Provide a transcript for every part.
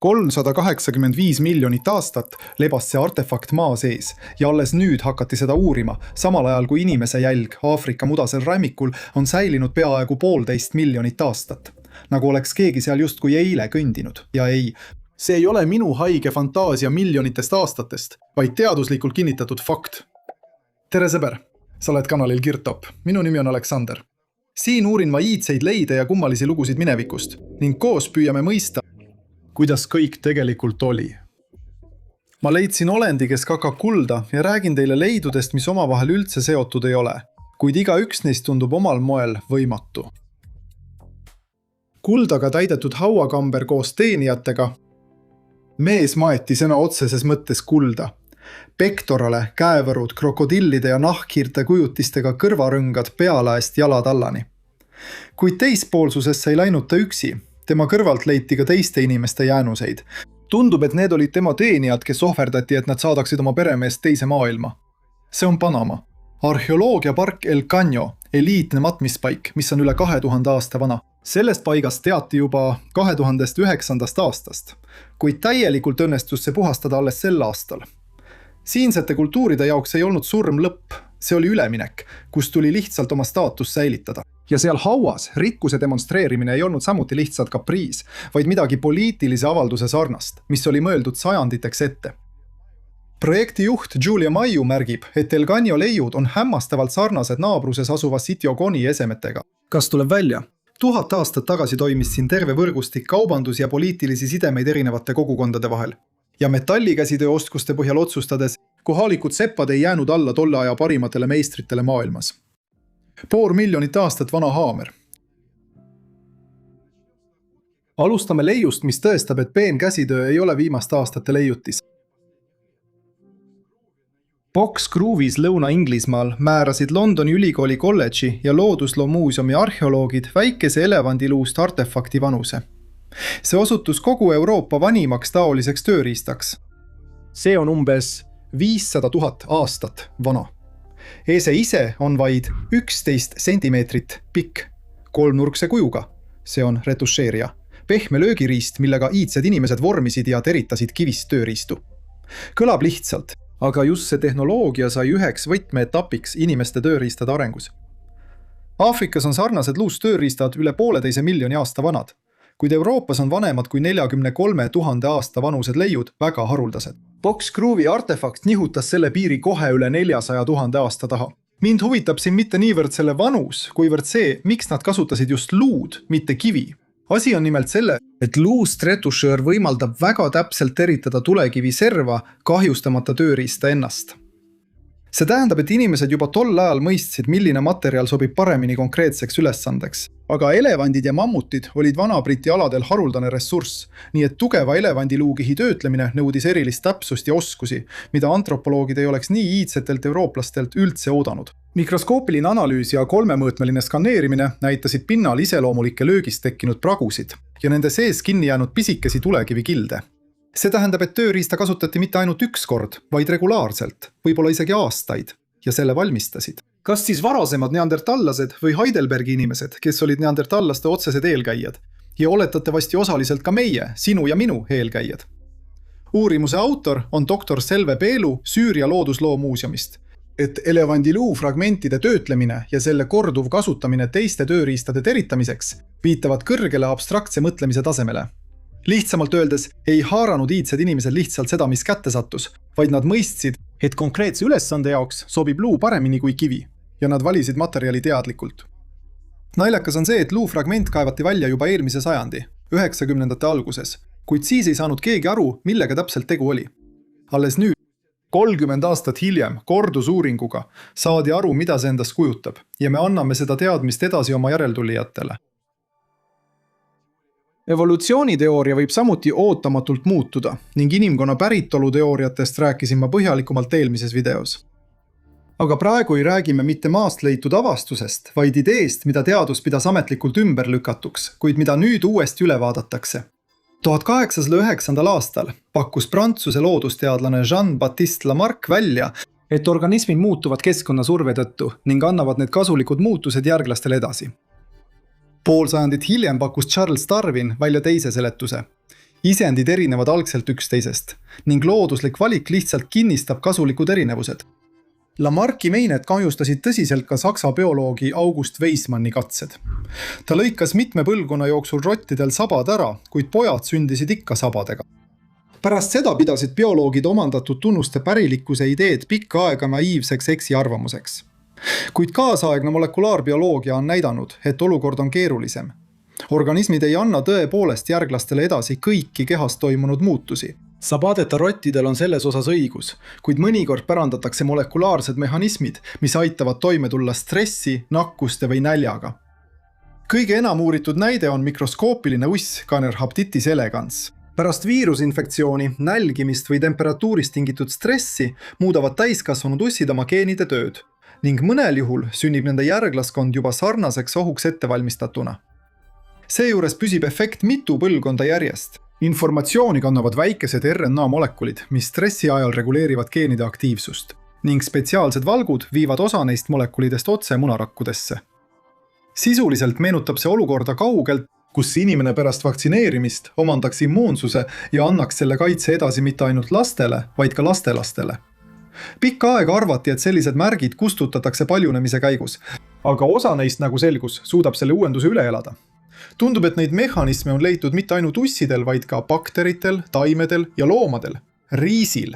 385 miljonit aastat lebas see artefakt maa sees ja alles nüüd hakati seda uurima, samal ajal kui inimese jälg Aafrika mudasel rämmikul on säilinud peaaegu 1,5 miljonit aastat. Nagu oleks keegi seal justkui eile kõndinud. Ja ei, see ei ole minu haige fantaasia miljonitest aastatest, vaid teaduslikult kinnitatud fakt. Tere sõber, sa oled kanalil Kirtop. Minu nimi on Aleksander. Siin uurin ma iidseid leide ja kummalisi lugusid minevikust ning koos püüame mõista, kuidas kõik tegelikult oli. Ma leidsin olendi, kes kakab kulda ja räägin teile leidudest, mis omavahel üldse seotud ei ole, kuid igaüks neist tundub omal moel võimatu. Kuldaga täidetud hauakamber koos teenijatega. Mees maeti sõna otseses mõttes kulda. Pektorale, käevõrud, krokodillide ja nahkhiirte kujutistega kõrvarõngad pealaest jalatallani. Kuid teispoolsusesse ei läinud ta üksi. Tema kõrvalt leiti ka teiste inimeste jäänuseid. Tundub, et need olid tema teenijad, kes ohverdati, et nad saadaksid oma peremeest teise maailma. See on Panama. Arheoloogiapark El Caño, eliitne matmispaik, mis on üle 2000 aasta vana. Sellest paigast teati juba 2009. aastast, kuid täielikult õnnestus see puhastada alles sel aastal. Siinsete kultuuride jaoks ei olnud surm lõpp, see oli üleminek, kus tuli lihtsalt oma staatus säilitada. Ja seal hauas rikkuse demonstreerimine ei olnud samuti lihtsalt kapriis, vaid midagi poliitilise avalduse sarnast, mis oli mõeldud sajanditeks ette. Projekti juht Julia Maiu märgib, et El Caño leiud on hämmastavalt sarnased naabruses asuva Sitiogoni esemetega. Kas tuleb välja? 1000 aastat tagasi toimis siin terve võrgustik kaubandus- ja poliitilisi sidemeid erinevate kogukondade vahel. Ja metallikäsitöö oskuste põhjal otsustades, kohalikud seppad ei jäänud alla tolle aja parimatele meistritele maailmas. 500 miljonit aastat vana haamer. Alustame leiust, mis tõestab, et peenkäsitöö ei ole viimaste aastate leiutis. Box Groove'is Lõuna-Inglismaal määrasid Londoni ülikooli kolledži ja loodusloomuuseumi arheoloogid väikese elevandiluust artefakti vanuse. See osutus kogu Euroopa vanimaks taoliseks tööriistaks. See on umbes 500 000 aastat vana. Eese ise on vaid 11 sentimeetrit pikk, kolmnurkse kujuga. See on retušeerija. Pehme löögiriist, millega iidsed inimesed vormisid ja teritasid kivist tööriistu. Kõlab lihtsalt, aga just see tehnoloogia sai üheks võtmeetapiks inimeste tööriistade arengus. Aafrikas on sarnased luustööriistad üle 1,5 miljoni aasta vanad, kuid Euroopas on vanemad kui 43 000 aasta vanused leiud väga haruldased. Box Groove'i artefakt nihutas selle piiri kohe üle 400 000 aasta taha. Mind huvitab siin mitte niivõrd selle vanus, kuivõrd see, miks nad kasutasid just luud, mitte kivi. Asi on nimelt selle, et luust retušöör võimaldab väga täpselt teritada tulekivi serva, kahjustamata tööriista ennast. See tähendab, et inimesed juba tol ajal mõistsid, milline materjal sobib paremini konkreetseks ülesandeks. Aga elevandid ja mammutid olid Vana-Briti aladel haruldane ressurss, nii et tugeva elevandiluukihi töötlemine nõudis erilist täpsust ja oskusi, mida antropoloogid ei oleks nii iidsetelt eurooplastelt üldse oodanud. Mikroskoopiline analüüs ja 3-mõõtmeline skaneerimine näitasid pinnal iseloomulikke löögist tekkinud pragusid ja nende sees kinni jäänud pisikesi tulekivi kilde. See tähendab, et tööriista kasutati mitte ainult üks kord, vaid regulaarselt, võib-olla isegi aastaid, ja selle valmistasid. Kas siis varasemad neandertallased või Heidelbergi inimesed, kes olid neandertallaste otsesed eelkäijad, ja oletatavasti osaliselt ka meie, sinu ja minu eelkäijad. Uurimuse autor on doktor Selve Peelu Süüria loodusloomuuseumist, et elevandiluu fragmentide töötlemine ja selle korduv kasutamine teiste tööriistade teritamiseks viitavad kõrgele abstraktse mõtlemise tasemele. Lihtsamalt öeldes ei haaranud iidsed inimesed lihtsalt seda, mis kätte sattus, vaid nad mõistsid, et konkreetse ülesande jaoks sobib luu paremini kui kivi ja nad valisid materjali teadlikult. Naljakas on see, et luufragment kaevati välja juba eelmise sajandi, 90. alguses, kuid siis ei saanud keegi aru, millega täpselt tegu oli. Alles nüüd, 30 aastat hiljem, kordusuuringuga, saadi aru, mida see endast kujutab ja me anname seda teadmist edasi oma järeltulijatele. Evolutsiooniteooria võib samuti ootamatult muutuda ning inimkonna päritoluteooriatest rääkisin ma põhjalikumalt eelmises videos. Aga praegu ei räägime mitte maast leitud avastusest, vaid ideest, mida teadus pidas ametlikult ümber lükatuks, kuid mida nüüd uuesti üle vaadatakse. 1809. aastal pakkus Prantsuse loodusteadlane Jean-Baptiste Lamarck välja, et organismid muutuvad keskkonnasurve tõttu ning annavad need kasulikud muutused järglastele edasi. Pool sajandit hiljem pakkus Charles Darwin välja teise seletuse. Isendid erinevad algselt üksteisest ning looduslik valik lihtsalt kinnistab kasulikud erinevused. Lamarcki mainet kahjustasid tõsiselt ka saksa bioloogi August Weismanni katsed. Ta lõikas mitme põlvkonna jooksul rottidel sabad ära, kuid pojad sündisid ikka sabadega. Pärast seda pidasid bioloogid omandatud tunnuste pärilikkuse ideed pikka aega naiivseks eksiarvamuseks. Kuid kaasaegne molekulaarbioloogia on näidanud, et olukord on keerulisem. Organismid ei anna tõepoolest järglastele edasi kõiki kehas toimunud muutusi. Sabadeta rottidel on selles osas õigus, kuid mõnikord pärandatakse molekulaarsed mehhanismid, mis aitavad toime tulla stressi, nakkuste või näljaga. Kõige enam uuritud näide on mikroskoopiline uss Caenorhabditis elegans. Pärast viirusinfektsiooni, nälgimist või temperatuurist tingitud stressi muudavad täiskasvanud ussid oma geenide tööd ning mõnel juhul sünnib nende järglaskond juba sarnaseks ohuks ettevalmistatuna. Seejuures püsib efekt mitu põlvkonda järjest. Informatsiooni kannavad väikesed RNA-molekulid, mis stressi ajal reguleerivad geenide aktiivsust ning spetsiaalsed valgud viivad osa neist molekulidest otse munarakkudesse. Sisuliselt meenutab see olukorda kaugelt, kus inimene pärast vaktsineerimist omandaks immuunsuse ja annaks selle kaitse edasi mitte ainult lastele, vaid ka lastelastele. Pikka aega arvati, et sellised märgid kustutatakse paljunemise käigus, aga osa neist, nagu selgus, suudab selle uuenduse üle elada. Tundub, et neid mehhanisme on leitud mitte ainult ussidel, vaid ka bakteritel, taimedel ja loomadel. Riisil.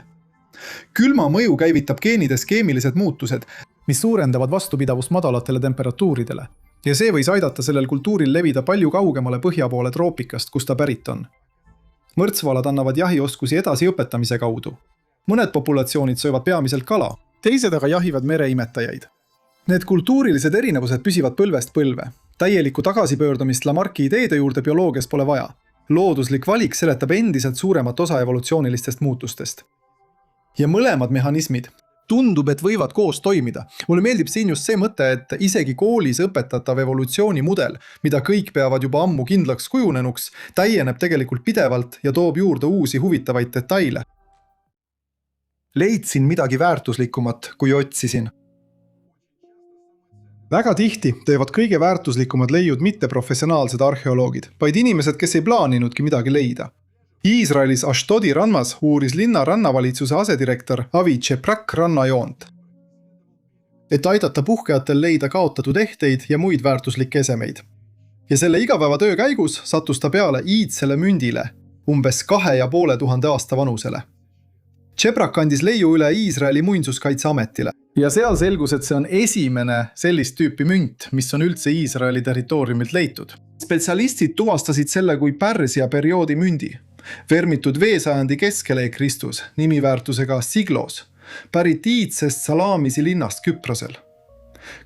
Külma mõju käivitab geenides keemilised muutused, mis suurendavad vastupidavust madalatele temperatuuridele. Ja see võis aidata sellel kultuuril levida palju kaugemale põhja poole troopikast, kus ta pärit on. Mõrtsvalad annavad jahioskusi edasi õpetamise kaudu. Mõned populatsioonid söövad peamiselt kala, teised aga jahivad mereimetajaid. Need kultuurilised erinevused püsivad põlvest põlve. Täielikku tagasipöördumist Lamarcki ideede juurde bioloogias pole vaja. Looduslik valik seletab endiselt suuremat osa evolutsioonilistest muutustest. Ja mõlemad mehhanismid tundub, et võivad koos toimida. Mulle meeldib siin just see mõte, et isegi koolis õpetatav evolutsioonimudel, mida kõik peavad juba ammu kindlaks kujunenuks, täieneb tegelikult pidevalt ja toob juurde uusi huvitavaid detaile. Leidsin midagi väärtuslikumat, kui otsisin. Väga tihti teevad kõige väärtuslikumad leiud mitte professionaalsed arheoloogid, vaid inimesed, kes ei plaaninudki midagi leida. Iisraelis Ashdodi rannas uuris linna rannavalitsuse asedirektor Avi Cheprak rannajoont, et aidata puhkejatel leida kaotatud ehteid ja muid väärtuslikke esemeid. Ja selle igapäevatöö käigus sattus ta peale iidsele mündile, umbes 2500 aasta vanusele. Cheprak andis leiu üle Iisraeli muinsuskaitseametile ja seal selgus, et see on esimene sellist tüüpi münt, mis on üldse Iisraeli territooriumilt leitud. Spetsialistid tuvastasid selle kui Pärsia perioodi mündi, vermitud veesajandi keskele Kristus, nimiväärtusega Siglos, pärit iidsest Salamisi linnast Küprosel.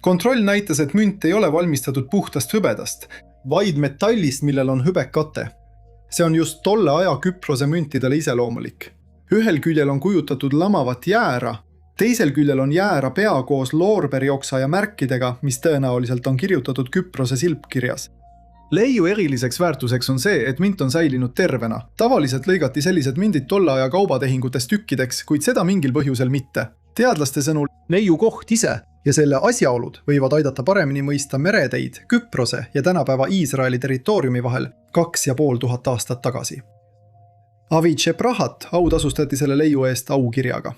Kontroll näitas, et münt ei ole valmistatud puhtast hõbedast, vaid metallist, millel on hõbekate. See on just tolle aja Küprose müntidele iseloomulik. Ühel küljel on kujutatud lamavat jäära, teisel küljel on jäära pea koos loorberjoksa ja märkidega, mis tõenäoliselt on kirjutatud Küprose silpkirjas. Leiu eriliseks väärtuseks on see, et münt on säilinud tervena. Tavaliselt lõigati sellised mündid tolle aja kaubatehingutes tükkideks, kuid seda mingil põhjusel mitte. Teadlaste sõnul leiu koht ise ja selle asjaolud võivad aidata paremini mõista mereteid Küprose ja tänapäeva Iisraeli territooriumi vahel 2500 aastat tagasi. Avi Cheprahat autasustati selle leiu eest aukirjaga.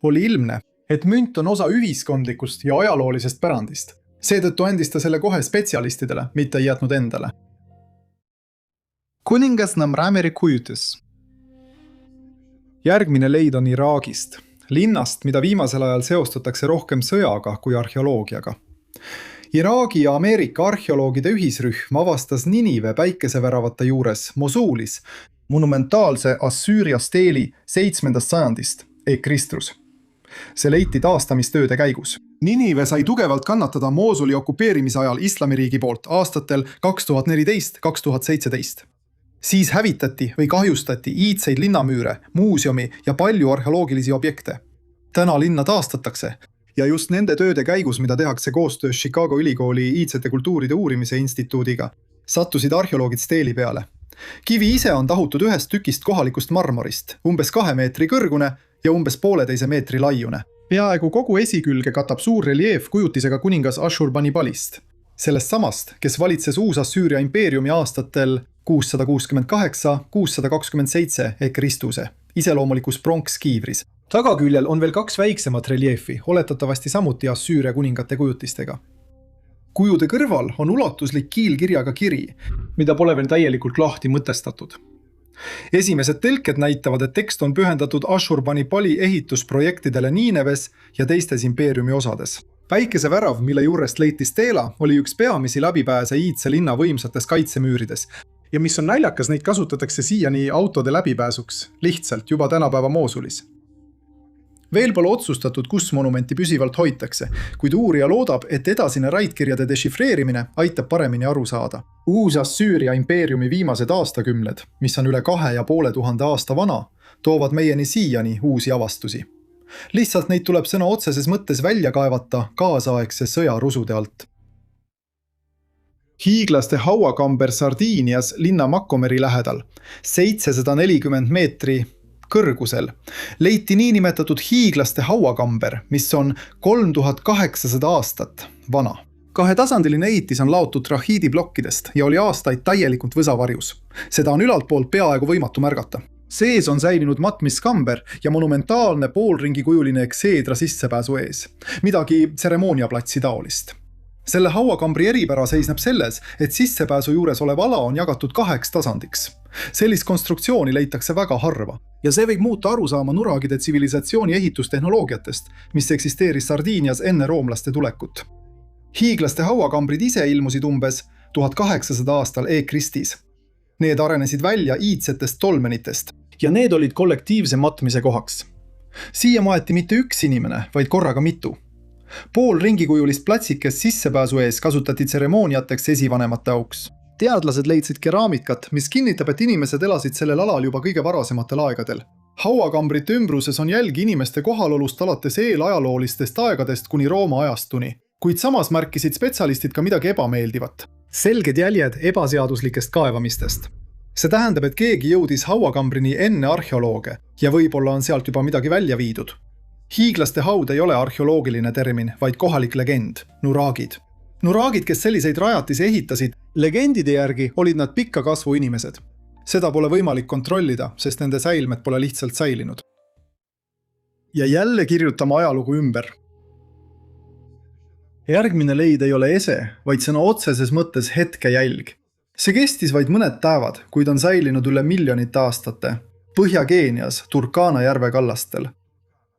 Oli ilmne, et münt on osa ühiskondlikust ja ajaloolisest pärandist. Seetõttu andis ta selle kohe spetsialistidele, mitte ei jätnud endale. Kuningas Namrameri kujutis. Järgmine leid on Iraagist, linnast, mida viimasel ajal seostatakse rohkem sõjaga kui arheoloogiaga. Iraagi ja Ameerika arheoloogide ühisrühm avastas Ninive päikeseväravate juures Mosulis monumentaalse Assüüria steeli 7. sajandist Kristus. See leiti taastamistööde käigus. Ninive sai tugevalt kannatada Moosuli okupeerimise ajal islamiriigi poolt aastatel 2014-2017. Siis hävitati või kahjustati iidseid linnamüüre, muuseumi ja palju arheoloogilisi objekte. Täna linna taastatakse ja just nende tööde käigus, mida tehakse koostöös Chicago ülikooli iidsete kultuuride uurimise instituudiga, sattusid arheoloogid steeli peale. Kivi ise on tahutud ühest tükist kohalikust marmorist, umbes 2 meetri kõrgune ja umbes 1,5 meetri laiune. Peaaegu kogu esikülge katab suur reljeef kujutisega kuningas Ashurbanibalist. Sellest samast, kes valitses Uus-Assüüria impeeriumi aastatel 668–627 Kristuse, iseloomulikus pronkskiivris. Tagaküljel on veel 2 väiksemat reljeefi, oletatavasti samuti Assüüria kuningate kujutistega. Kujude kõrval on ulatuslik kiilkirjaga kiri, mida pole veel täielikult lahti mõtestatud. Esimesed telked näitavad, et tekst on pühendatud Ashurbanipali ehitusprojektidele Niineves ja teistes impeeriumi osades. Päikesevärav, mille juurest leiti steela, oli üks peamisi läbipääse Iidse linna võimsates kaitsemüürides. Ja mis on naljakas, neid kasutatakse siiani autode läbipääsuks, lihtsalt juba tänapäeva Moosulis. Veel pole otsustatud, kus monumenti püsivalt hoitakse, kuid uurija loodab, et edasine raidkirjade dešifreerimine aitab paremini aru saada. Uus-Assüüria impeeriumi viimased aastakümned, mis on üle 2500 aasta vana, toovad meieni siiani uusi avastusi. Lihtsalt neid tuleb sõna otseses mõttes välja kaevata kaasaegse sõjarusude alt. Hiiglaste hauakamber Sardiinias linna Makomeri lähedal, 740 meetri kõrgusel, leiti niinimetatud hiiglaste hauakamber, mis on 3800 aastat vana. 2-tasandiline ehitis on laotud trahiidiblokkidest ja oli aastaid täielikult võsavarjus. Seda on ülaltpoolt peaaegu võimatu märgata. Sees on säilinud matmiskamber ja monumentaalne poolringikujuline ekseedra sissepääsu ees. Midagi tseremooniaplatsi taolist. Selle hauakambri eripära seisneb selles, et sissepääsu juures olev ala on jagatud 2 tasandiks. Sellist konstruktsiooni leitakse väga harva. Ja see võib muuta arusaama nuragide tsivilisatsiooni ehitustehnoloogiatest, mis eksisteeris Sardiinias enne roomlaste tulekut. Hiiglaste hauakambrid ise ilmusid umbes 1800 aastal Kristis. Need arenesid välja iidsetest tolmenitest ja need olid kollektiivse matmise kohaks. Siia maeti mitte üks inimene, vaid korraga mitu. Pool ringikujulist platsikest sissepääsu ees kasutati tseremooniateks esivanemate auks. Teadlased leidsid keraamikat, mis kinnitab, et inimesed elasid sellel alal juba kõige varasematel aegadel. Hauakambrite ümbruses on jälgi inimeste kohalolust alates eelajaloolistest aegadest kuni Rooma ajastuni, kuid samas märkisid spetsialistid ka midagi ebameeldivat. Selged jäljed ebaseaduslikest kaevamistest. See tähendab, et keegi jõudis hauakambrini enne arheolooge ja võib-olla on sealt juba midagi välja viidud. Hiiglaste haud ei ole arheoloogiline termin, vaid kohalik legend, nuraagid. Nuraagid, kes selliseid rajatisi ehitasid, legendide järgi olid nad pikka kasvu inimesed. Seda pole võimalik kontrollida, sest nende säilmed pole lihtsalt säilinud. Ja jälle kirjutame ajalugu ümber. Järgmine leid ei ole ese, vaid sõna otseses mõttes hetkejälg. See kestis vaid mõned päevad, kuid on säilinud üle miljonite aastate. Põhja-Keenias, Turkana järve kallastel.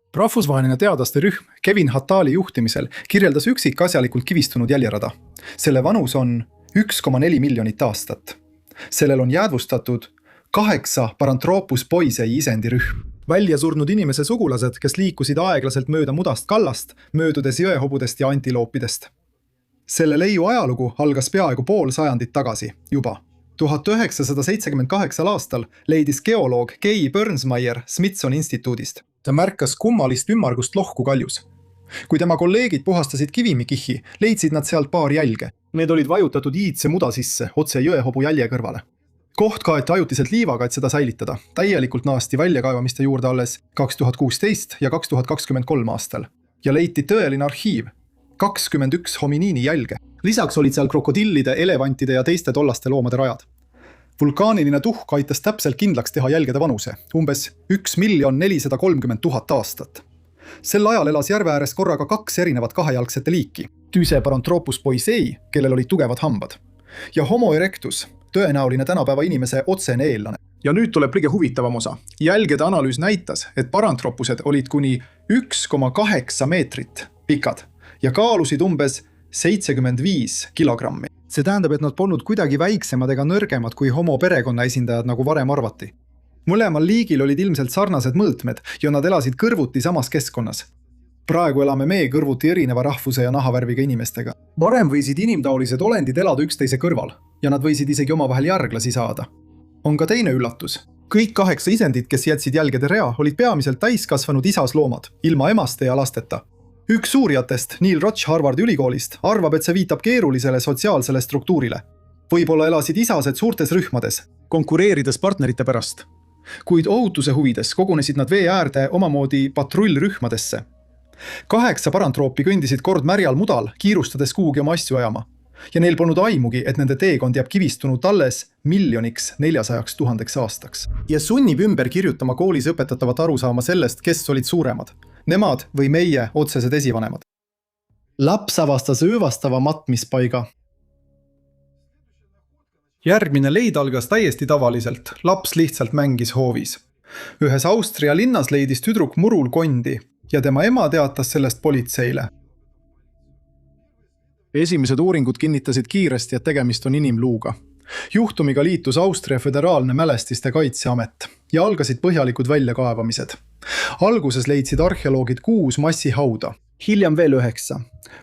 Rahvusvaheline teadlaste rühm Kevin Hatali juhtimisel kirjeldas üksikasjalikult kivistunud jäljerada. Selle vanus on 1,4 miljonit aastat. Sellel on jäädvustatud 8 Paranthropus boisei isendirühm. Välja surnud inimese sugulased, kes liikusid aeglaselt mööda mudast kallast, möödudes jõehobudest ja antiloopidest. Selle leiu ajalugu algas peaaegu pool sajandit tagasi juba. 1978 aastal leidis geoloog Kay Burnsmeyer Smithsoni instituudist. Ta märkas kummalist ümmargust lohku kaljus. Kui tema kolleegid puhastasid kivimikihi, leidsid nad sealt paar jälge. Need olid vajutatud iidse muda sisse, otse jõehobu jälje kõrvale. Koht kaeti ajutiselt liivaga, et seda säilitada. Täielikult naasti väljakaevamiste juurde alles 2016 ja 2023 aastal. Ja leiti tõeline arhiiv. 21 hominiini jälge. Lisaks olid seal krokodillide, elevantide ja teiste tollaste loomade rajad. Vulkaaniline tuhk aitas täpselt kindlaks teha jälgede vanuse, umbes 1 430 000 aastat. Sel ajal elas järve ääres korraga 2 erinevat kahejalgsete liiki. Tüüse Paranthropus boisei, kellel olid tugevad hambad. Ja Homo erectus, tõenäoline tänapäeva inimese otsene eellane. Ja nüüd tuleb kõige huvitavam osa. Jälgede analüüs näitas, et paranthropused olid kuni 1,8 meetrit pikad ja kaalusid umbes 75 kilogrammi. See tähendab, et nad polnud kuidagi väiksemad ega nõrgemad kui homo perekonna esindajad, nagu varem arvati. Mõlemal liigil olid ilmselt sarnased mõõtmed ja nad elasid kõrvuti samas keskkonnas. Praegu elame meie kõrvuti erineva rahvuse ja nahavärviga inimestega. Varem võisid inimtaolised olendid elada üksteise kõrval ja nad võisid isegi omavahel järglasi saada. On ka teine üllatus. Kõik 8 isendit, kes jätsid jälgede rea, olid peamiselt täiskasvanud isasloomad, ilma emaste ja lasteta. Üks uurijatest, Neil Roach Harvardi ülikoolist, arvab, et see viitab keerulisele sotsiaalsele struktuurile. Võib-olla elasid isased suurtes rühmades, konkureerides partnerite pärast. Kuid ohutuse huvides kogunesid nad vee äärde omamoodi patrullrühmadesse. 8 parantroopi kõndisid kord märjal mudal, kiirustades kuhugi oma asju ajama. Ja neil polnud aimugi, et nende teekond jääb kivistunud alles 1 400 000 aastaks. Ja sunnib ümber kirjutama koolis õpetatavat arusaama sellest, kes olid suuremad. Nemad või meie otsesed esivanemad. Laps avastas öövastava matmispaiga. Järgmine leid algas täiesti tavaliselt. Laps lihtsalt mängis hoovis. Ühes Austria linnas leidis tüdruk murul kondi ja tema ema teatas sellest politseile. Esimesed uuringud kinnitasid kiiresti, et tegemist on inimluuga. Juhtumiga liitus Austria Föderaalne Mälestiste Kaitseamet ja algasid põhjalikud väljakaevamised. Alguses leidsid arheoloogid 6 massihauda, hiljem veel 9.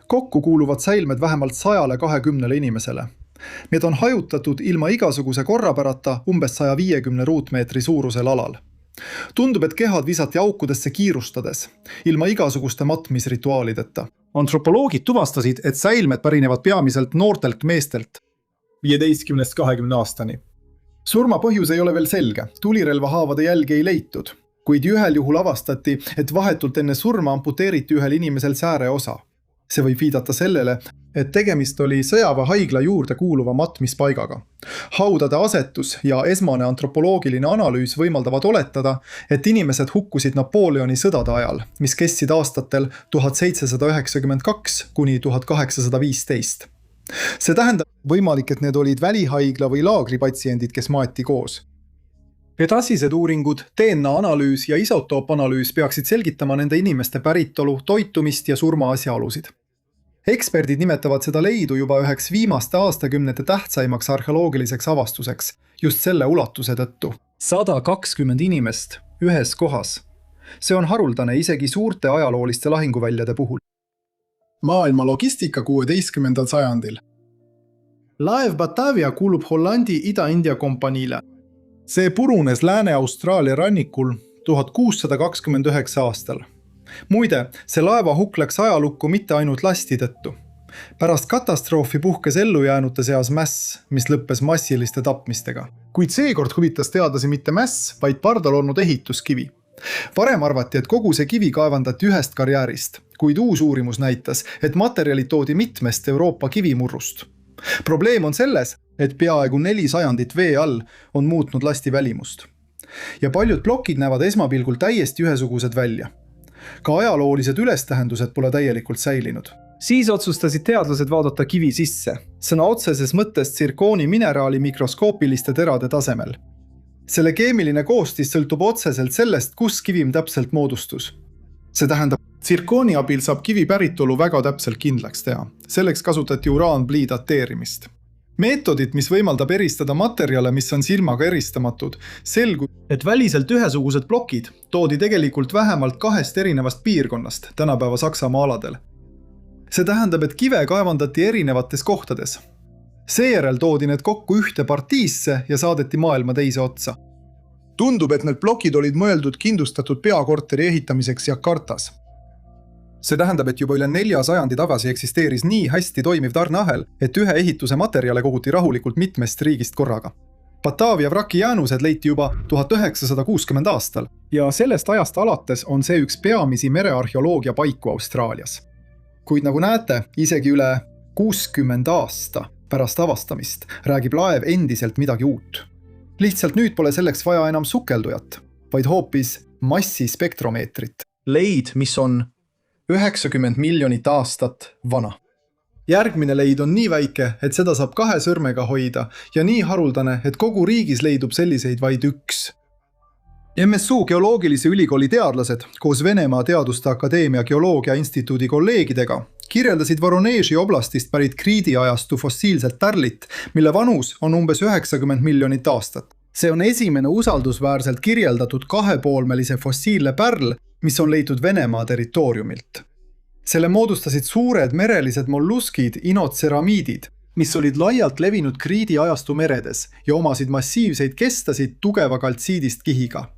Kokku kuuluvad säilmed vähemalt 120 inimesele. Need on hajutatud ilma igasuguse korrapärata umbes 150 ruutmeetri suurusel alal. Tundub, et kehad visati aukudesse kiirustades, ilma igasuguste matmisrituaalideta. Antropoloogid tuvastasid, et säilmed pärinevad peamiselt noortelt meestelt 15–20 aastani. Surma põhjus ei ole veel selge, tulirelvahaavade jälgi ei leitud, kuid ühel juhul avastati, et vahetult enne surma amputeeriti ühel inimesel sääreosa. See võib viidata sellele, et tegemist oli sõjaväehaigla juurde kuuluva matmispaigaga. Haudade asetus ja esmane antropoloogiline analüüs võimaldavad oletada, et inimesed hukkusid Napoleoni sõdade ajal, mis kestsid aastatel 1792 kuni 1815. See tähendab võimalik, et need olid välihaigla või laagripatsiendid, kes maeti koos. Edasised uuringud, DNA analüüs ja isotoopanalüüs peaksid selgitama nende inimeste päritolu, toitumist ja surma asjaolusid. Eksperdid nimetavad seda leidu juba üheks viimaste aastakümnete tähtsaimaks arheoloogiliseks avastuseks, just selle ulatuse tõttu. 120 inimest ühes kohas. See on haruldane isegi suurte ajalooliste lahinguväljade puhul. Maailma logistika 16. sajandil. Laev Batavia kuulub Hollandi Ida-India kompaniile. See purunes Lääne-Austraalia rannikul 1629 aastal. Muide, see laeva hukk läks ajalukku mitte ainult lasti tõttu. Pärast katastroofi puhkes ellujäänute seas mäss, mis lõppes massiliste tapmistega. Kuid seekord huvitas teadlasi mitte mäss, vaid pardal olnud ehituskivi. Varem arvati, et kogu see kivi kaevandati ühest karjäärist, kuid uus uurimus näitas, et materjalid toodi mitmest Euroopa kivimurrust. Probleem on selles, et peaaegu 4 sajandit vee all on muutnud lasti välimust. Ja paljud plokid näevad esmapilgul täiesti ühesugused välja. Ka ajaloolised ülestähendused pole täielikult säilinud. Siis otsustasid teadlased vaadata kivi sisse, sõna otseses mõttes tsirkooni mineraali mikroskoopiliste terade tasemel. Selle keemiline koostis sõltub otseselt sellest, kus kivim täpselt moodustus. See tähendab, tsirkooni abil saab kivi päritolu väga täpselt kindlaks teha. Selleks kasutati uraanplii dateerimist. Meetodid, mis võimaldab eristada materjale, mis on silmaga eristamatud, selgub, et väliselt ühesugused plokid toodi tegelikult vähemalt 2 erinevast piirkonnast tänapäeva Saksamaa aladel. See tähendab, et kive kaevandati erinevates kohtades. Seejärel toodi need kokku ühte partiisse ja saadeti maailma teise otsa. Tundub, et need plokid olid mõeldud kindlustatud peakorteri ehitamiseks Jakartas. See tähendab, et juba üle 4 sajandi tagasi eksisteeris nii hästi toimiv tarneahel, et ühe ehituse materjale koguti rahulikult mitmest riigist korraga. Batavia vraki jäänused leiti juba 1960 aastal ja sellest ajast alates on see üks peamisi merearheoloogia paiku Austraalias. Kuid nagu näete, isegi üle 60 aasta pärast avastamist räägib laev endiselt midagi uut. Lihtsalt nüüd pole selleks vaja enam sukeldujat, vaid hoopis massispektromeetrit. Leid, mis on 90 miljonit aastat vana. Järgmine leid on nii väike, et seda saab 2 sõrmega hoida ja nii haruldane, et kogu riigis leidub selliseid vaid 1. MSU geoloogilise ülikooli teadlased koos Venemaa Teaduste Akadeemia Geoloogia Instituudi kolleegidega kirjeldasid Voroneži oblastist pärit Kriidi ajastu fossiilset pärlit, mille vanus on umbes 90 miljonit aastat. See on esimene usaldusväärselt kirjeldatud 2-poolmelise fossiille pärl, mis on leitud Venemaa territooriumilt. Selle moodustasid suured merelised molluskid, inotseramiidid, mis olid laialt levinud Kriidi ajastu meredes ja omasid massiivseid kestasid tugeva kaltsiidist kihiga.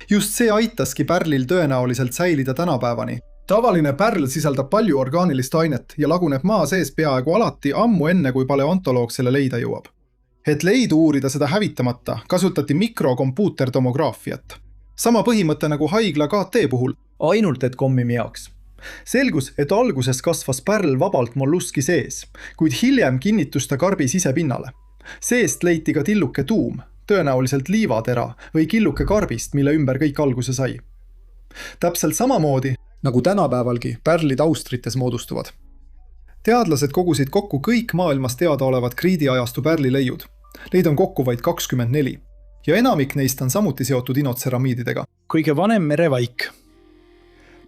Just see aitaski pärlil tõenäoliselt säilida tänapäevani. Tavaline pärl sisaldab palju orgaanilist ainet ja laguneb maa sees peaaegu alati ammu enne, kui paleontoloog selle leida jõuab. Et leidu uurida seda hävitamata, kasutati mikrokompuutertomograafiat. Sama põhimõte nagu haigla KT puhul, ainult et kommimi jaoks. Selgus, et alguses kasvas pärl vabalt molluski sees, kuid hiljem kinnitus ta karbi sisepinnale. Seest leiti ka tilluke tuum, tõenäoliselt liivatera või killuke karbist, mille ümber kõik alguse sai. Täpselt samamoodi, nagu tänapäevalgi, pärlid austrites moodustuvad. Teadlased kogusid kokku kõik maailmas teadaolevad kriidiajastu pärlileiud. Neid on kokku vaid 24. Ja enamik neist on samuti seotud inotseramiididega. Kõige vanem merevaik.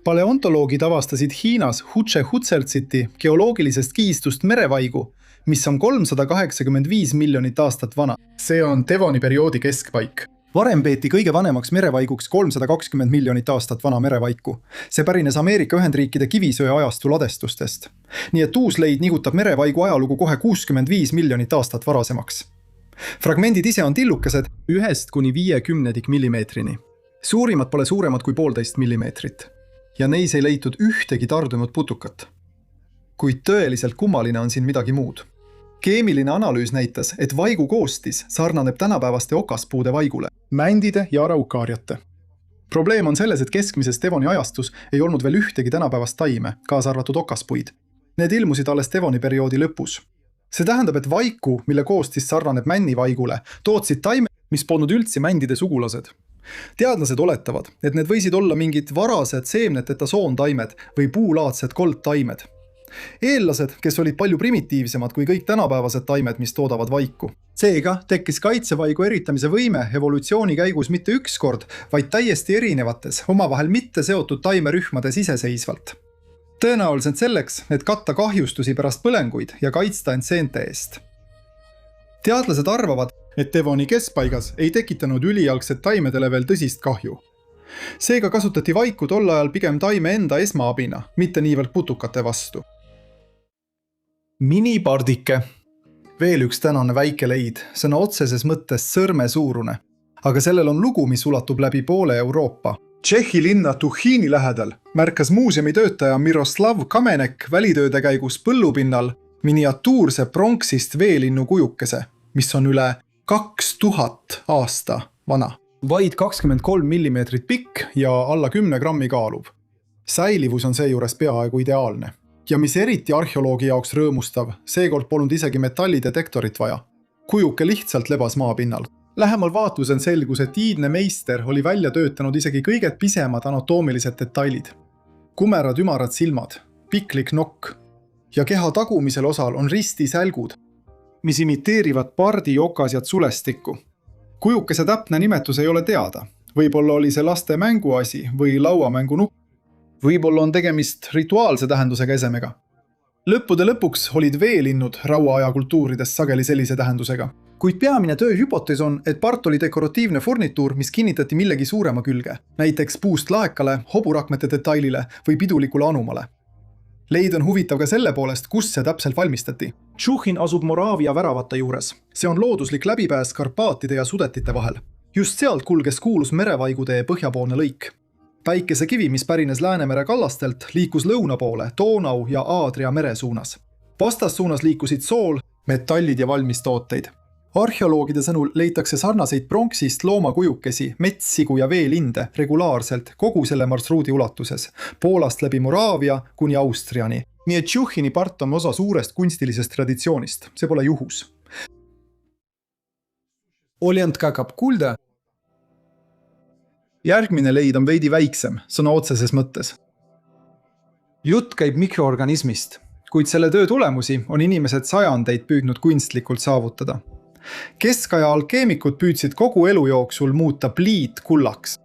Paleontoloogid avastasid Hiinas Hutse-Hutseltsiti geoloogilisest kiistust merevaigu, mis on 385 miljonit aastat vana. See on Devoni perioodi keskpaik. Varem peeti kõige vanemaks merevaiguks 320 miljonit aastat vana merevaiku. See pärines Ameerika Ühendriikide kivisöe ajastu ladestustest. Nii et uus leid nigutab merevaigu ajalugu kohe 65 miljonit aastat varasemaks. Fragmendid ise on tillukesed 1–50 millimeetrini. Suurimad pole suuremad kui 1,5 millimeetrit. Ja neis ei leitud ühtegi tardunud putukat. Kuid tõeliselt kummaline on siin midagi muud. Keemiline analüüs näitas, et vaigu koostis sarnaneb tänapäevaste okaspuude vaigule, mändide ja araukaariate. Probleem on selles, et keskmises Devoni ajastus ei olnud veel ühtegi tänapäevast taime, kaasa arvatud okaspuid. Need ilmusid alles Devoni perioodi lõpus. See tähendab, et vaiku, mille koostis sarnaneb männivaigule, tootsid taime, mis polnud üldse mändide sugulased. Teadlased oletavad, et need võisid olla mingid varased seemneteta soontaimed või puulaadsed koldtaimed. Eellased, kes olid palju primitiivsemad kui kõik tänapäevased taimed, mis toodavad vaiku. Seega tekkis kaitsevaigu eritamise võime evolutsiooni käigus mitte üks kord, vaid täiesti erinevates, omavahel mitte seotud taimerühmades iseseisvalt. Tõenäoliselt selleks, et katta kahjustusi pärast põlenguid ja kaitsta end seente eest. Teadlased arvavad, et Devoni keskpaigas ei tekitanud ülialgsed taimedele veel tõsist kahju. Seega kasutati vaiku tol ajal pigem taime enda esmaabina, mitte niivõrd putukate vastu. Minipardike. Veel üks tänane väike leid, sõna otseses mõttes sõrme suurune. Aga sellel on lugu, mis ulatub läbi poole Euroopa. Tšehhi linna Tuhhini lähedal märkas muuseumi töötaja Miroslav Kamenek välitööde käigus põllupinnal miniatuurse pronksist veelinnu kujukese, mis on üle 2000 aasta vana. Vaid 23 millimeetrit pikk ja alla 10 grammi kaaluv. Säilivus on seejuures peaaegu ideaalne. Ja mis eriti arheoloogi jaoks rõõmustav, seekord polnud isegi metallidetektorit vaja. Kujuke lihtsalt lebas maapinnal. Lähemal vaatlusel selgus, et iidne meister oli välja töötanud isegi kõige pisemad anatoomilised detailid. Kumerad ümarad silmad, piklik nokk ja keha tagumisel osal on ristisälgud, mis imiteerivad pardi, okasjad sulestikku. Kujukese täpne nimetus ei ole teada. Võib-olla oli see laste mänguasi või lauamängu nukk. Võib-olla on tegemist rituaalse tähendusega esemega. Lõppude lõpuks olid veelinnud rauaaja kultuurides sageli sellise tähendusega. Kuid peamine tööhüpotees on, et part oli dekoratiivne furnituur, mis kinnitati millegi suurema külge, näiteks puust laekale, hoburakmete detailile või pidulikule anumale. Leid on huvitav ka selle poolest, kus see täpselt valmistati. Tšuhin asub Moraavia väravate juures. See on looduslik läbipääs Karpaatide ja Sudetite vahel. Just sealt kulges kuulus merevaigutee põhjapoolne lõik. Päikesekivi, mis pärines Läänemere kallastelt, liikus lõuna poole, Donau ja Aadria mere suunas. Vastassuunas liikusid sool, metallid ja valmistooteid. Arheoloogide sõnul leitakse sarnaseid pronksist loomakujukesi, metssigu ja veelinde regulaarselt kogu selle marsruudi ulatuses, Poolast läbi Moraavia kuni Austriani. Nii et Tšuhhini part on osa suurest kunstilisest traditsioonist. See pole juhus. Olend kakab kulda. Järgmine leid on veidi väiksem, sõna otseses mõttes. Jutt käib mikroorganismist, kuid selle töö tulemusi on inimesed sajandeid püüdnud kunstlikult saavutada. Keskaja alkeemikud püüdsid kogu elu jooksul muuta pliit kullaks.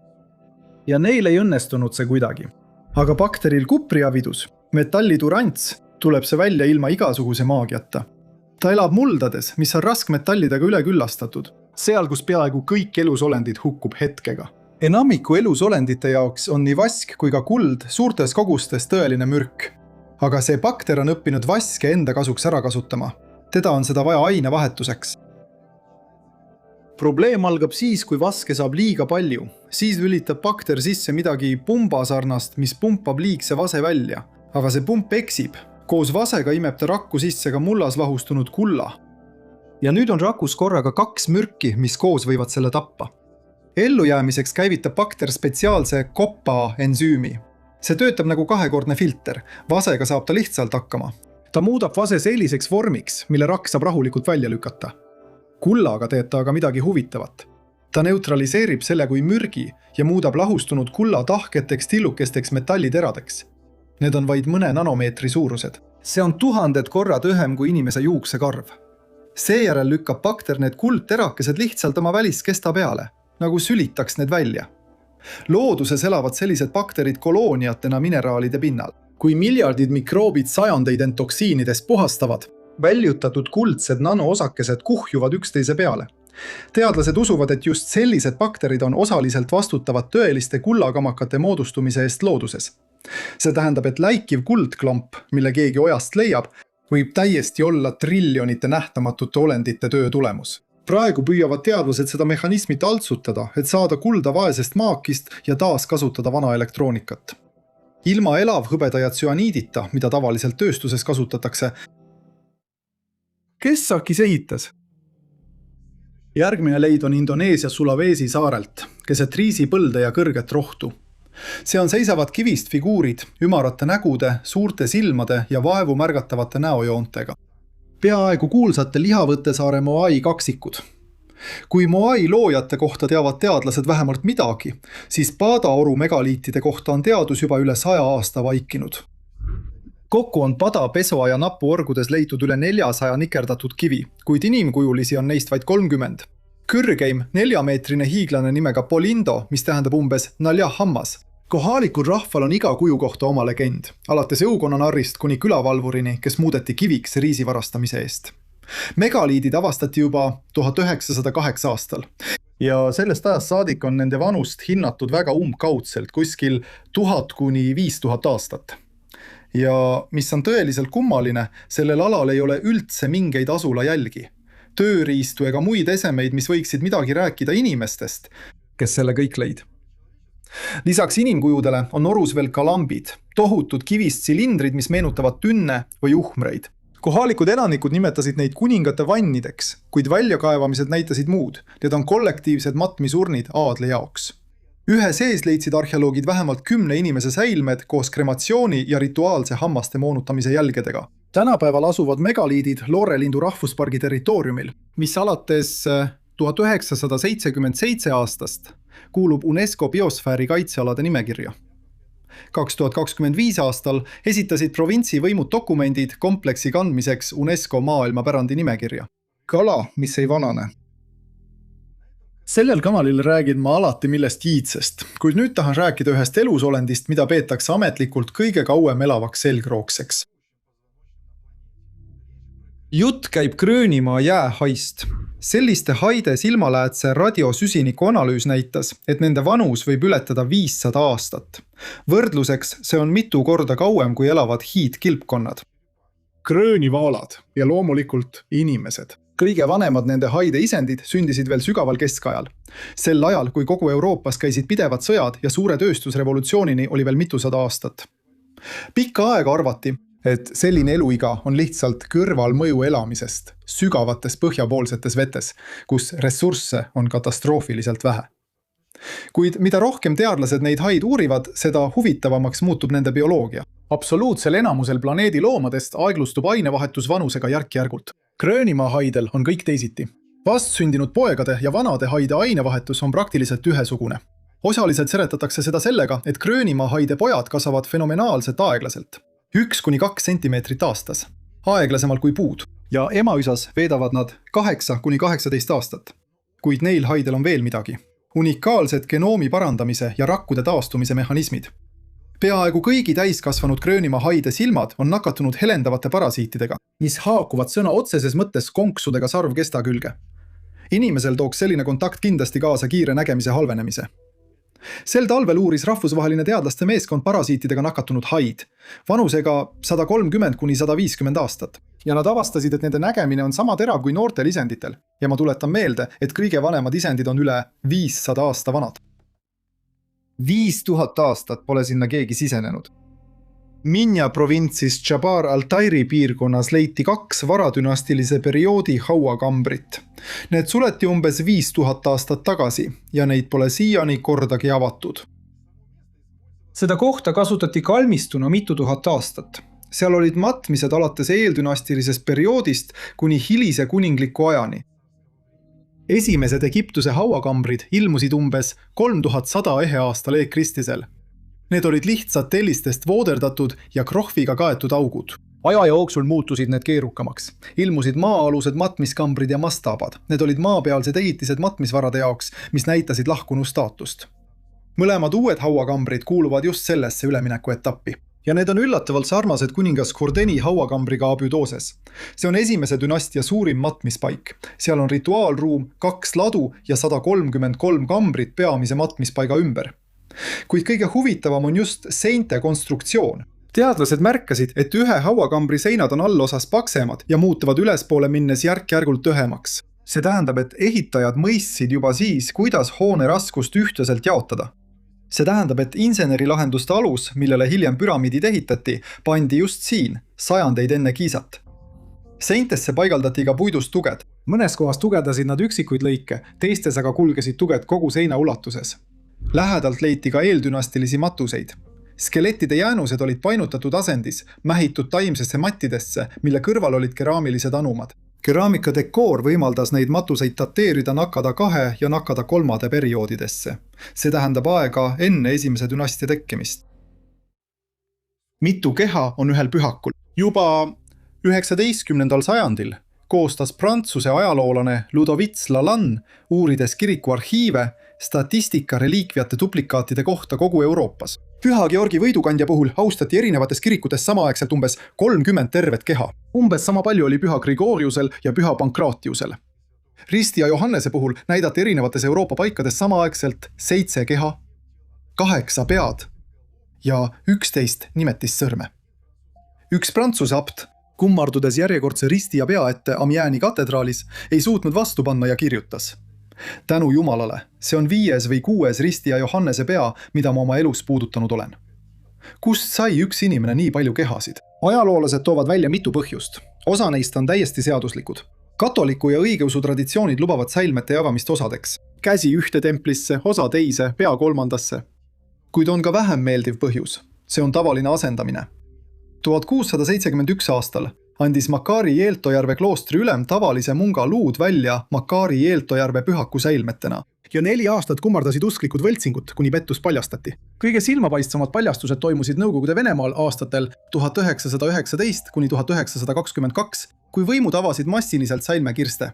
Ja neil ei õnnestunud see kuidagi. Aga bakteril kupriavidus, metalliturants, tuleb see välja ilma igasuguse maagiata. Ta elab muldades, mis on raskmetallidega üle küllastatud, seal kus peaaegu kõik elusolendid hukkub hetkega. Enamiku elusolendite jaoks on nii vask kui ka kuld suurtes kogustes tõeline mürk. Aga see bakter on õppinud vaske enda kasuks ära kasutama. Teda on seda vaja ainevahetuseks. Probleem algab siis, kui vaske saab liiga palju. Siis lülitab bakter sisse midagi pumbasarnast, mis pumpab liigse vase välja. Aga see pump eksib. Koos vasega imeb ta rakku sisse ka mullas lahustunud kulla. Ja nüüd on rakus korraga 2 mürki, mis koos võivad selle tappa. Ellujäämiseks käivitab bakter spetsiaalse koppa ensüümi. See töötab nagu kahekordne filter, vasega saab ta lihtsalt hakkama. Ta muudab vase selliseks vormiks, mille rakk saab rahulikult välja lükata. Kullaga teeb ta aga midagi huvitavat. Ta neutraliseerib selle kui mürgi ja muudab lahustunud kulla tahketeks tillukesteks metalliteradeks. Need on vaid mõne nanomeetri suurused. See on 1000 korrad õhem kui inimese juuksekarv. Seejärel lükkab bakter need kuldterakesed lihtsalt oma väliskesta peale, nagu sülitaks need välja. Looduses elavad sellised bakterid kolooniatena mineraalide pinnal. Kui miljardid mikroobid sajandeid end toksiinidest puhastavad, väljutatud kuldsed nanoosakesed kuhjuvad üksteise peale. Teadlased usuvad, et just sellised bakterid on osaliselt vastutavad tõeliste kullakamakate moodustumise eest looduses. See tähendab, et läikiv kuldklamp, mille keegi ojast leiab, võib täiesti olla triljonite nähtamatute olendite töö tulemus. Praegu püüavad teadlased seda mehhanismit altsutada, et saada kulda vaesest maakist ja taas kasutada vana elektroonikat. Ilma elavhõbeda ja tsüaniidita, mida tavaliselt tööstuses kasutatakse. Kes Sakis ehitas? Järgmine leid on Indoneesia Sulawesi saarelt, keset riisipõlde ja kõrget rohtu. Seal seisavad kivist figuurid, ümarate nägude, suurte silmade ja vaevu märgatavate näojoontega. Peaaegu kuulsate lihavõttesaare Moai kaksikud. Kui Moai loojate kohta teavad teadlased vähemalt midagi, siis Padaoru megaliitide kohta on teadus juba üle 100 aasta vaikinud. Kokku on Pada pesoaja napuorgudes leitud üle 400 nikerdatud kivi, kuid inimkujulisi on neist vaid 30. Kõrgeim 4-meetrine hiiglane nimega Polindo, mis tähendab umbes naljahammas. Kohalikul rahval on iga kuju kohta oma legend, alates õukonnanarrist kuni külavalvurini, kes muudeti kiviks riisi varastamise eest. Megaliidid avastati juba 1908 aastal. Ja sellest ajast saadik on nende vanust hinnatud väga umbkaudselt, kuskil 1000 kuni 5000 aastat. Ja mis on tõeliselt kummaline, sellel alal ei ole üldse mingeid asula jälgi. Tööriistu ega muid esemeid, mis võiksid midagi rääkida inimestest, kes selle kõik leid. Lisaks inimkujudele on orus veel kalambid, tohutud kivist silindrid, mis meenutavad tünne või uhmreid. Kohalikud elanikud nimetasid neid kuningate vannideks, kuid väljakaevamised näitasid muud. Need on kollektiivsed matmisurnid aadle jaoks. Ühe sees leidsid arheoloogid vähemalt 10 inimese säilmed koos krematsiooni ja rituaalse hammaste moonutamise jälgedega. Tänapäeval asuvad megaliidid Loorelindu rahvuspargi territooriumil, mis alates 1977 aastast kuulub UNESCO biosfääri kaitsealade nimekirja. 2025 aastal esitasid provintsi võimud dokumendid kompleksi kandmiseks UNESCO maailmapärandi nimekirja. Kala, mis ei vanane. Sellel kanalil räägin ma alati millest iidsest, kuid nüüd tahan rääkida ühest elusolendist, mida peetakse ametlikult kõige kauem elavaks selgrookseks. Jutt käib Gröönimaa jäähaist. Selliste haide silmaläätse radiosüsiniku analüüs näitas, et nende vanus võib ületada 500 aastat. Võrdluseks see on mitu korda kauem, kui elavad hiidkilpkonnad. Gröönivaalad ja loomulikult inimesed. Kõige vanemad nende haide isendid sündisid veel sügaval keskajal. Sel ajal, kui kogu Euroopas käisid pidevad sõjad ja suure tööstusrevolutsioonini oli veel mitusada aastat. Pikka aega arvati, et selline eluiga on lihtsalt kõrvalmõju elamisest sügavates põhjapoolsetes vetes, kus ressursse on katastroofiliselt vähe. Kuid mida rohkem teadlased neid haid uurivad, seda huvitavamaks muutub nende bioloogia. Absoluutsel enamusel planeedi loomadest aeglustub ainevahetus vanusega järk-järgult. Gröönimaa haidel on kõik teisiti. Vastsündinud poegade ja vanade haide ainevahetus on praktiliselt ühesugune. Osaliselt seletatakse seda sellega, et Gröönimaa haide pojad kasvavad fenomenaalselt aeglaselt. 1–2 sentimeetrit aastas, aeglasemalt kui puud, ja emaüsas veedavad nad 8–18 aastat. Kuid neil haidel on veel midagi. Unikaalsed genoomi parandamise ja rakkude taastumise mehhanismid. Peaaegu kõigi täiskasvanud Gröönimaa haide silmad on nakatunud helendavate parasiitidega, mis haakuvad sõna otseses mõttes konksudega sarvkesta külge. Inimesel tooks selline kontakt kindlasti kaasa kiire nägemise halvenemise. Sel talvel uuris rahvusvaheline teadlaste meeskond parasiitidega nakatunud haid, vanusega 130–150 aastat. Ja nad avastasid, et nende nägemine on sama terav kui noortel isenditel. Ja ma tuletan meelde, et kõige vanemad isendid on üle 500 aasta vanad. 5000 aastat pole sinna keegi sisenenud. Minja provintsis Jabar Altairi piirkonnas leiti 2 varadünastilise perioodi hauakambrit. Need suleti umbes 5000 aastat tagasi ja neid pole siiani kordagi avatud. Seda kohta kasutati kalmistuna mitu tuhat aastat. Seal olid matmised alates eeldünastilisest perioodist kuni hilise kuningliku ajani. Esimesed Egiptuse hauakambrid ilmusid umbes 3100 eheaastal e.Kristisel. Need olid lihtsalt tellistest vooderdatud ja krohviga kaetud augud. Aja jooksul muutusid need keerukamaks. Ilmusid maa-alused matmiskambrid ja mastaabad. Need olid maapealsed ehitised matmisvarade jaoks, mis näitasid lahkunu staatust. Mõlemad uued hauakambrid kuuluvad just sellesse ülemineku etappi. Ja need on üllatavalt sarnased kuningas Khordeni hauakambriga Abydooses. See on esimese dünastia suurim matmispaik. Seal on rituaalruum, 2 ladu ja 133 kambrit peamise matmispaiga ümber. Kuid kõige huvitavam on just seinte konstruktsioon. Teadlased märkasid, et ühe hauakambri seinad on allosas paksemad ja muutuvad ülespoole minnes järk-järgult õhemaks. See tähendab, et ehitajad mõistsid juba siis, kuidas hoone raskust ühtlaselt jaotada. See tähendab, et insenerilahenduste alus, millele hiljem püramiidid ehitati, pandi just siin, sajandeid enne Giizat. Seintesse paigaldati ka puidust tuged. Mõnes kohas tugevdasid nad üksikuid lõike, teistes aga kulgesid tuged kogu seina ulatuses. Lähedalt leiti ka eeldünastilisi matuseid. Skelettide jäänused olid painutatud asendis, mähitud taimsesse mattidesse, mille kõrval olid keraamilised anumad. Keraamika dekoor võimaldas neid matuseid dateerida nakada 2 ja nakada 3 perioodidesse. See tähendab aega enne esimese dünastia tekkimist. Mitu keha on ühel pühakul. Juba 19. sajandil koostas Prantsuse ajaloolane Ludovits Lalanne, uurides kiriku arhiive, statistika reliikviate duplikaatide kohta kogu Euroopas. Püha Georgi võidukandja puhul austati erinevates kirikutes samaaegselt umbes 30 tervet keha. Umbes sama palju oli püha Grigoriusel ja püha Pankratiusel. Risti ja Johannese puhul näidati erinevates Euroopa paikades samaaegselt 7 keha, 8 pead ja 11 nimetissõrme. Üks Prantsuse apt, kummardudes järjekordse risti ja pea ette Amieni katedraalis, ei suutnud vastu panna ja kirjutas: tänu Jumalale, see on 5. või 6. risti ja Johannese pea, mida ma oma elus puudutanud olen. Kust sai üks inimene nii palju kehasid? Ajaloolased toovad välja mitu põhjust. Osa neist on täiesti seaduslikud. Katoliku ja õigeusu traditsioonid lubavad säilmete jagamist osadeks. Käsi ühte templisse, osa teise, pea 3. Kuid on ka vähem meeldiv põhjus. See on tavaline asendamine. 1671 aastal andis Makari Jeltojärve kloostri ülem tavalise munga luud välja Makari Jeltojärve pühaku säilmetena. Ja 4 aastat kummardasid usklikud võltsingut, kuni pettus paljastati. Kõige silmapaistsamad paljastused toimusid Nõukogude Venemaal aastatel 1919 kuni 1922, kui võimud avasid massiliselt säilmekirste.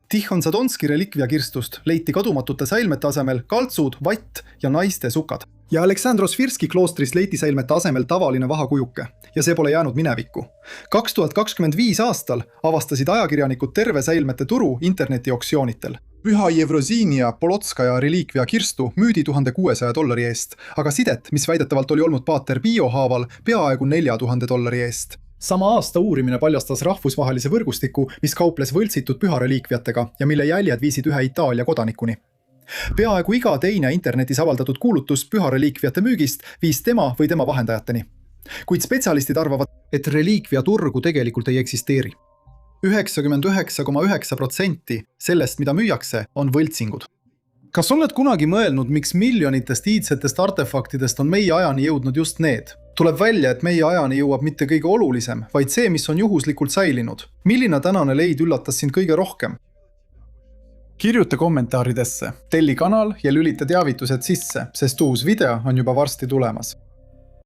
Tihon Zadonski relikvia kirstust leiti kadumatute säilmete asemel kaltsud, vatt ja naiste sukad. Ja Aleksandros Virski kloostris leiti säilmete asemel tavaline vahakujuke. Ja see pole jäänud minevikku. 2025 aastal avastasid ajakirjanikud terve säilmete turu internetioktsioonitel. Püha Jevrozinia Polotskaja reliikvia kirstu müüdi $1600 eest, aga sidet, mis väidetavalt oli olnud paater Pio haaval, peaaegu $4000 eest. Sama aasta uurimine paljastas rahvusvahelise võrgustiku, mis kauples võltsitud pühareliikviatega ja mille jäljed viisid ühe Itaalia kodanikuni. Peaaegu iga teine internetis avaldatud kuulutus pühareliikviate müügist viis tema või tema vahendajateni. Kuid spetsialistid arvavad, et reliikvia turgu tegelikult ei eksisteeri. 99,9% sellest, mida müüakse, on võltsingud. Kas oled kunagi mõelnud, miks miljonitest iidsetest artefaktidest on meie ajani jõudnud just need? Tuleb välja, et meie ajani jõuab mitte kõige olulisem, vaid see, mis on juhuslikult säilinud. Milline tänane leid üllatas sind kõige rohkem? Kirjuta kommentaaridesse, telli kanal ja lülita teavitused sisse, sest uus video on juba varsti tulemas.